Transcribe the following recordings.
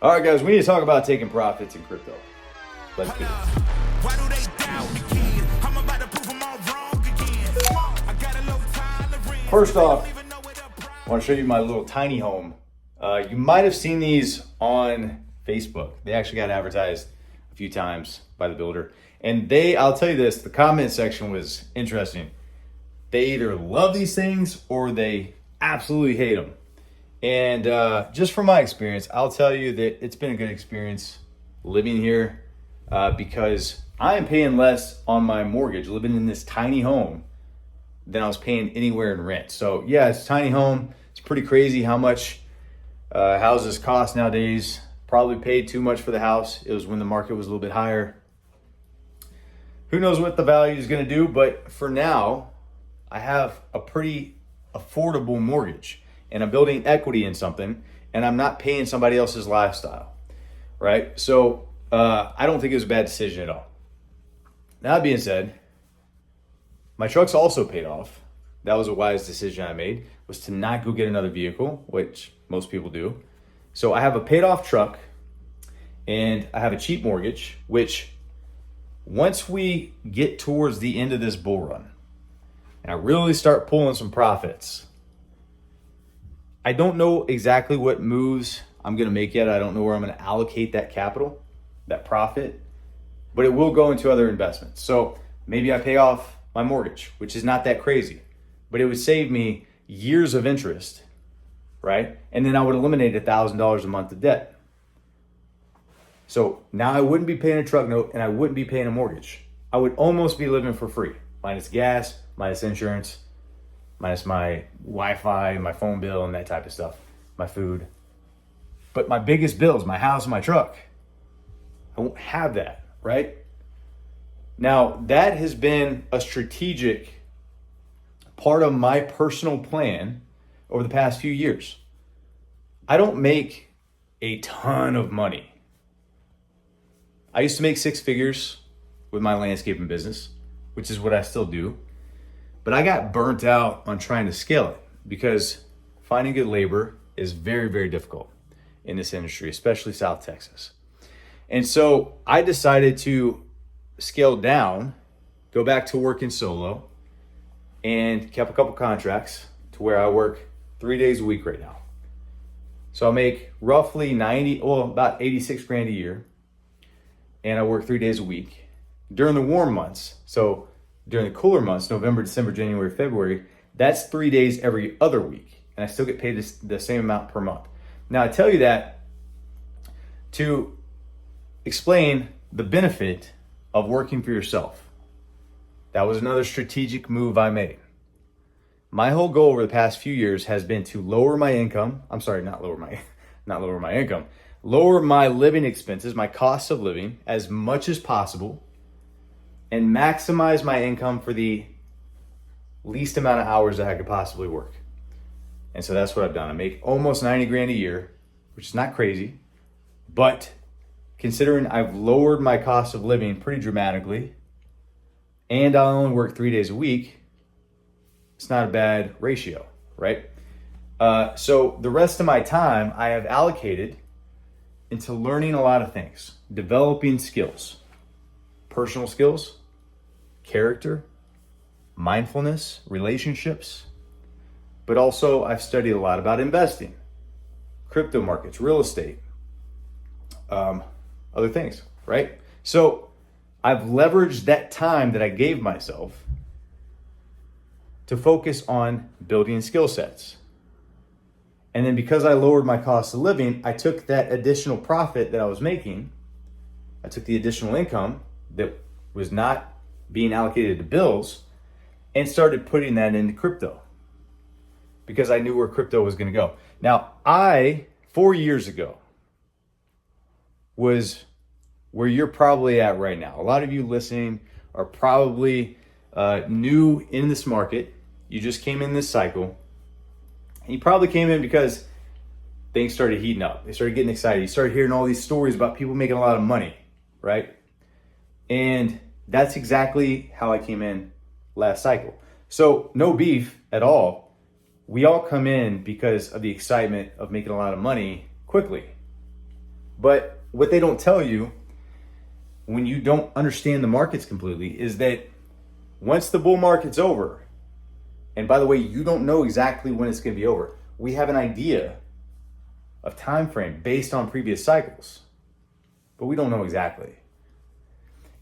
All right, guys, we need to talk about taking profits in crypto. Let's do it. Why do they doubt me, kid? I'm about to prove them all wrong again. I got a low tolerance. First off, I want to show you my little tiny home. You might have seen these on Facebook. They actually got advertised a few times by the builder. And I'll tell you this, the comment section was interesting. They either love these things or they absolutely hate them. And just from my experience, I'll tell you that it's been a good experience living here because I am paying less on my mortgage living in this tiny home than I was paying anywhere in rent. So yeah, it's a tiny home. It's pretty crazy how much houses cost nowadays. Probably paid too much for the house. It was when the market was a little bit higher. Who knows what the value is going to do, but for now, I have a pretty affordable mortgage and I'm building equity in something and I'm not paying somebody else's lifestyle, right? So I don't think it was a bad decision at all. That being said, my truck's also paid off. That was a wise decision I made, was to not go get another vehicle, which most people do. So I have a paid off truck and I have a cheap mortgage, which once we get towards the end of this bull run and I really start pulling some profits, I don't know exactly what moves I'm going to make yet. I don't know where I'm going to allocate that capital, that profit, but it will go into other investments. So maybe I pay off my mortgage, which is not that crazy, but it would save me years of interest, right? And then I would eliminate $1,000 a month of debt. So now I wouldn't be paying a truck note and I wouldn't be paying a mortgage. I would almost be living for free, minus gas, minus insurance, minus my Wi-Fi, my phone bill and that type of stuff, my food. But my biggest bills, my house and my truck, I won't have that, right? Now, that has been a strategic part of my personal plan over the past few years. I don't make a ton of money. I used to make six figures with my landscaping business, which is what I still do. But I got burnt out on trying to scale it because finding good labor is very, very difficult in this industry, especially South Texas. And so I decided to scale down, go back to working solo, and kept a couple contracts to where I work 3 days a week right now. So I make roughly about 86 grand a year, and I work 3 days a week. During the warm months, so during the cooler months, November, December, January, February, that's 3 days every other week, and I still get paid the same amount per month. Now I tell you that to explain the benefit of working for yourself. That was another strategic move I made. My whole goal over the past few years has been to lower my income. I'm sorry, not lower my income. Lower my living expenses, my cost of living as much as possible and maximize my income for the least amount of hours that I could possibly work. And so that's what I've done. I make almost 90 grand a year, which is not crazy, but considering I've lowered my cost of living pretty dramatically and I only work 3 days a week, it's not a bad ratio, right? So the rest of my time I have allocated into learning a lot of things, developing skills, personal skills, character, mindfulness, relationships, but also I've studied a lot about investing, crypto markets, real estate, other things, right? So I've leveraged that time that I gave myself to focus on building skill sets. And then because I lowered my cost of living, I took that additional profit that I was making, I took the additional income that was not being allocated to bills and started putting that into crypto because I knew where crypto was going to go. Now, 4 years ago, was where you're probably at right now. A lot of you listening are probably new in this market. You just came in this cycle. And you probably came in because things started heating up. They started getting excited. You started hearing all these stories about people making a lot of money, right? And that's exactly how I came in last cycle. So no beef at all. We all come in because of the excitement of making a lot of money quickly. But what they don't tell you when you don't understand the markets completely is that once the bull market's over, and by the way, you don't know exactly when it's going to be over. We have an idea of time frame based on previous cycles, but we don't know exactly.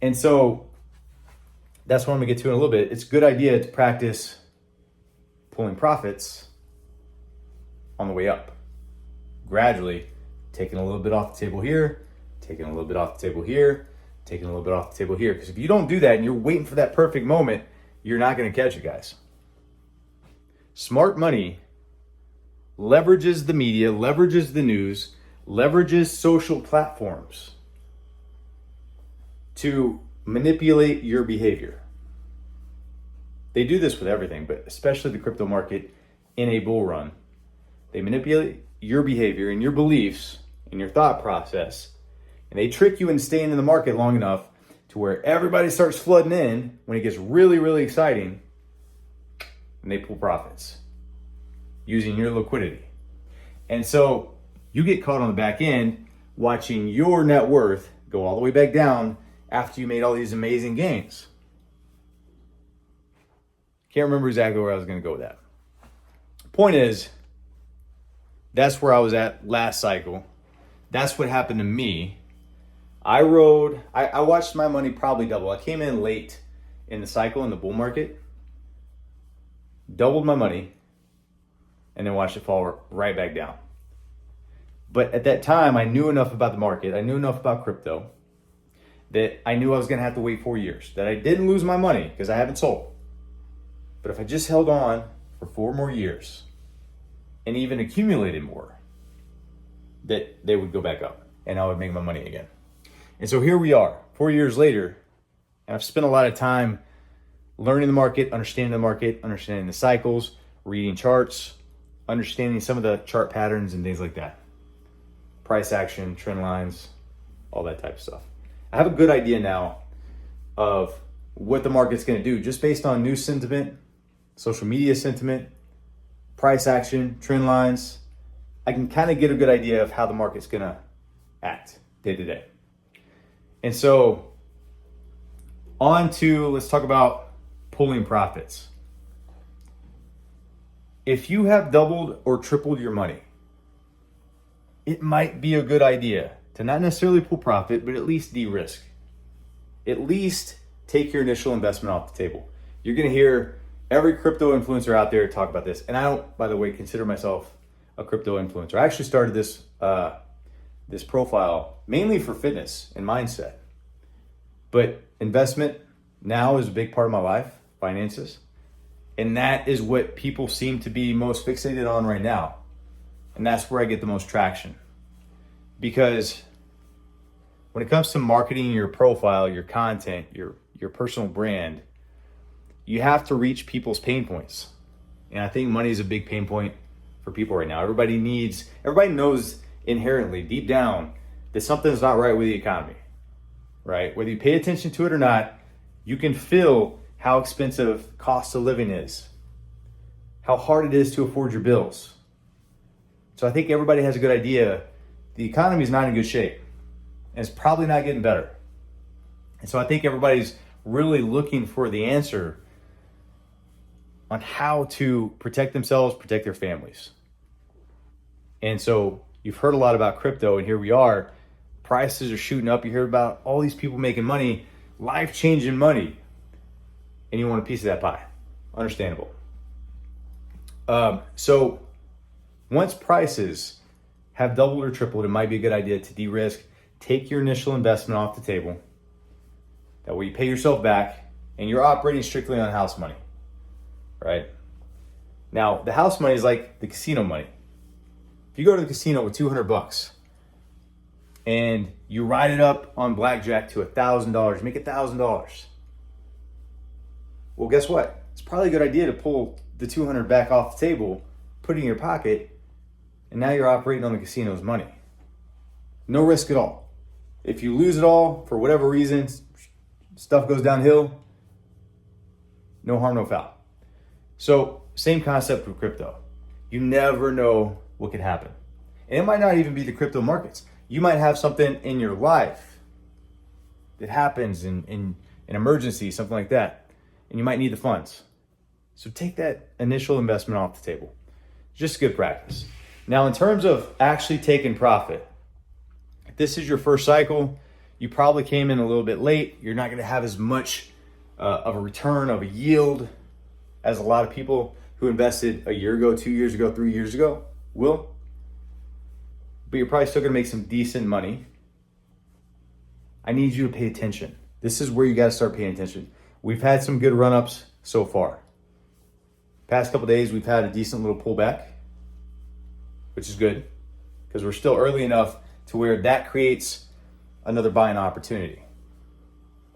And so that's what I'm going to get to in a little bit. It's a good idea to practice pulling profits on the way up, gradually taking a little bit off the table here, taking a little bit off the table here, taking a little bit off the table here. Because if you don't do that and you're waiting for that perfect moment, you're not going to catch it, guys. Smart money leverages the media, leverages the news, leverages social platforms to manipulate your behavior. They do this with everything, but especially the crypto market in a bull run. They manipulate your behavior and your beliefs and your thought process, and they trick you into staying in the market long enough to where everybody starts flooding in when it gets really, really exciting, and they pull profits using your liquidity. And so you get caught on the back end watching your net worth go all the way back down after you made all these amazing gains. Can't remember exactly where I was going to go with that. Point is, that's where I was at last cycle. That's what happened to me. I watched my money probably double. I came in late in the cycle in the bull market, doubled my money, and then watched it fall right back down. But at that time, I knew enough about the market. I knew enough about crypto that I knew I was going to have to wait 4 years, that I didn't lose my money because I haven't sold. But if I just held on for 4 more years and even accumulated more, that they would go back up and I would make my money again. And so here we are, 4 years later, and I've spent a lot of time learning the market, understanding the cycles, reading charts, understanding some of the chart patterns and things like that. Price action, trend lines, all that type of stuff. I have a good idea now of what the market's going to do just based on news sentiment, social media sentiment, price action, trend lines. I can kind of get a good idea of how the market's going to act day to day. And so let's talk about pulling profits. If you have doubled or tripled your money, it might be a good idea to not necessarily pull profit, but at least de-risk. At least take your initial investment off the table. You're going to hear every crypto influencer out there talk about this. And I don't, by the way, consider myself a crypto influencer. I actually started this profile mainly for fitness and mindset. But investment now is a big part of my life, finances. And that is what people seem to be most fixated on right now. And that's where I get the most traction. Because when it comes to marketing your profile, your content, your personal brand, you have to reach people's pain points. And I think money is a big pain point for people right now. Everybody knows inherently, deep down, that something's not right with the economy, right? Whether you pay attention to it or not, you can feel how expensive cost of living is, how hard it is to afford your bills. So I think everybody has a good idea. The economy is not in good shape, and it's probably not getting better. And so I think everybody's really looking for the answer on how to protect themselves, protect their families. And so you've heard a lot about crypto, and here we are. Prices are shooting up. You hear about all these people making money, life-changing money, and you want a piece of that pie. Understandable. So once prices have doubled or tripled, it might be a good idea to de-risk, take your initial investment off the table. That way you pay yourself back, and you're operating strictly on house money, right? Now, the house money is like the casino money. If you go to the casino with $200 and you ride it up on blackjack to $1,000, you make $1,000. Well, guess what? It's probably a good idea to pull the $200 back off the table, put it in your pocket, and now you're operating on the casino's money. No risk at all. If you lose it all for whatever reason, stuff goes downhill, no harm, no foul. So same concept with crypto. You never know what could happen. And it might not even be the crypto markets. You might have something in your life that happens in an emergency, something like that, and you might need the funds. So take that initial investment off the table. Just good practice. Now, in terms of actually taking profit, if this is your first cycle, you probably came in a little bit late. You're not going to have as much of a return, of a yield, as a lot of people who invested a year ago, 2 years ago, 3 years ago will. But you're probably still going to make some decent money. I need you to pay attention. This is where you got to start paying attention. We've had some good run-ups so far. Past couple days, we've had a decent little pullback, which is good because we're still early enough to where that creates another buying opportunity.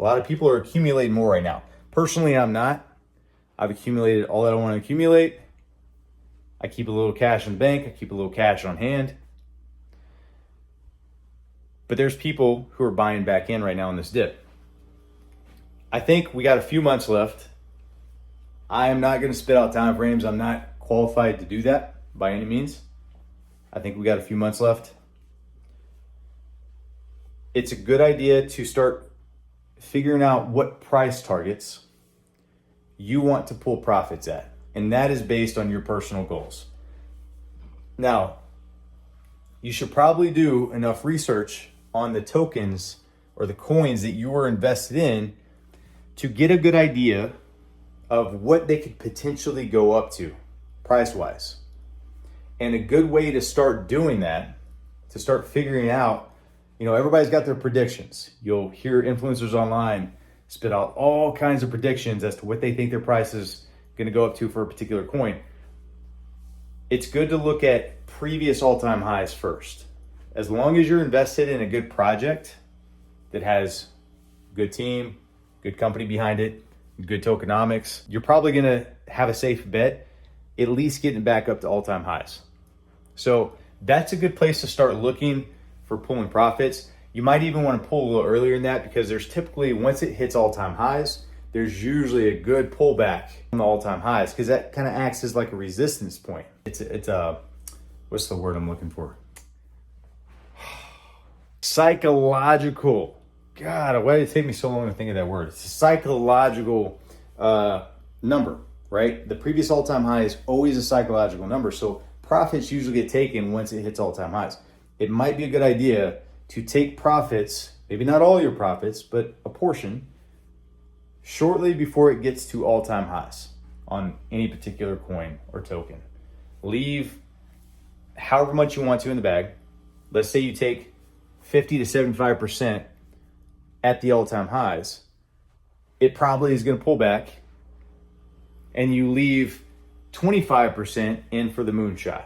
A lot of people are accumulating more right now. Personally, I'm not. I've accumulated all that I want to accumulate. I keep a little cash in the bank. I keep a little cash on hand. But there's people who are buying back in right now in this dip. I think we got a few months left. I am not going to spit out time frames. I'm not qualified to do that by any means. I think we got a few months left. It's a good idea to start figuring out what price targets you want to pull profits at. And that is based on your personal goals. Now, you should probably do enough research on the tokens or the coins that you are invested in to get a good idea of what they could potentially go up to price-wise. And a good way to start doing that, to start figuring out, everybody's got their predictions. You'll hear influencers online spit out all kinds of predictions as to what they think their price is going to go up to for a particular coin. It's good to look at previous all-time highs first. As long as you're invested in a good project that has good team, good company behind it, good tokenomics, you're probably going to have a safe bet, at least getting back up to all-time highs. So that's a good place to start looking for pulling profits. You might even want to pull a little earlier than that because there's typically, once it hits all-time highs, there's usually a good pullback from the all-time highs because that kind of acts as like a resistance point. It's a, what's the word I'm looking for? Psychological. God, why did it take me so long to think of that word? It's a psychological number, right? The previous all-time high is always a psychological number. So profits usually get taken once it hits all-time highs. It might be a good idea to take profits, maybe not all your profits, but a portion, shortly before it gets to all-time highs on any particular coin or token. Leave however much you want to in the bag. Let's say you take 50 to 75% at the all-time highs. It probably is going to pull back, and you leave 25% in for the moonshot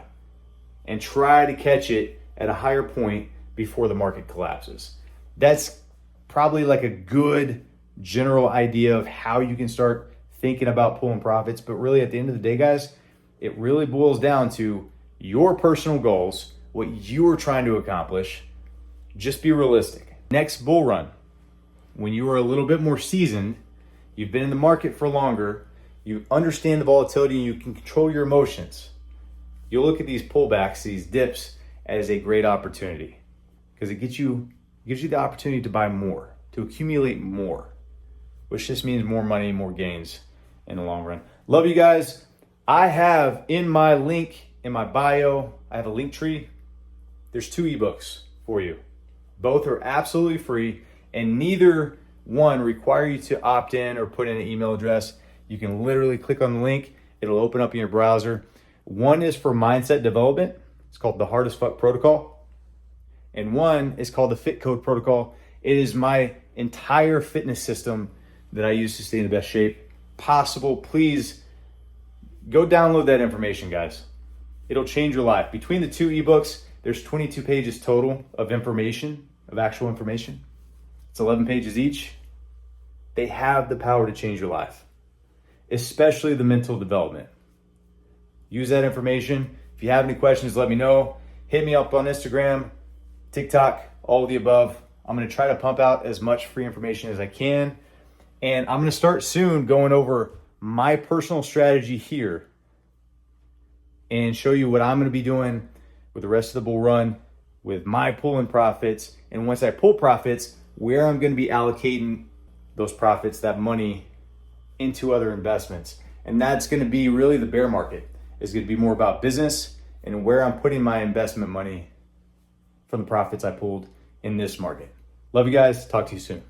and try to catch it at a higher point before the market collapses. That's probably like a good general idea of how you can start thinking about pulling profits. But really at the end of the day, guys, it really boils down to your personal goals, what you are trying to accomplish. Just be realistic. Next bull run, when you are a little bit more seasoned, you've been in the market for longer, you understand the volatility, and you can control your emotions. You'll look at these pullbacks, these dips, as a great opportunity because it gives you the opportunity to buy more, to accumulate more, which just means more money, more gains in the long run. Love you guys. I have in my link in my bio, I have a link tree. There's 2 ebooks for you. Both are absolutely free, and neither one require you to opt in or put in an email address. You can literally click on the link. It'll open up in your browser. One is for mindset development. It's called the Hardest Fuck Protocol. And one is called the Fit Code Protocol. It is my entire fitness system that I use to stay in the best shape possible. Please go download that information, guys. It'll change your life. Between the 2 ebooks, there's 22 pages total of information, of actual information. It's 11 pages each. They have the power to change your life, especially the mental development. Use that information. If you have any questions, let me know. Hit me up on Instagram, TikTok, all of the above. I'm going to try to pump out as much free information as I can. And I'm going to start soon going over my personal strategy here and show you what I'm going to be doing with the rest of the bull run with my pulling profits. And once I pull profits, where I'm going to be allocating those profits, that money, into other investments. And that's going to be really the bear market. It's going to be more about business and where I'm putting my investment money from the profits I pulled in this market. Love you guys. Talk to you soon.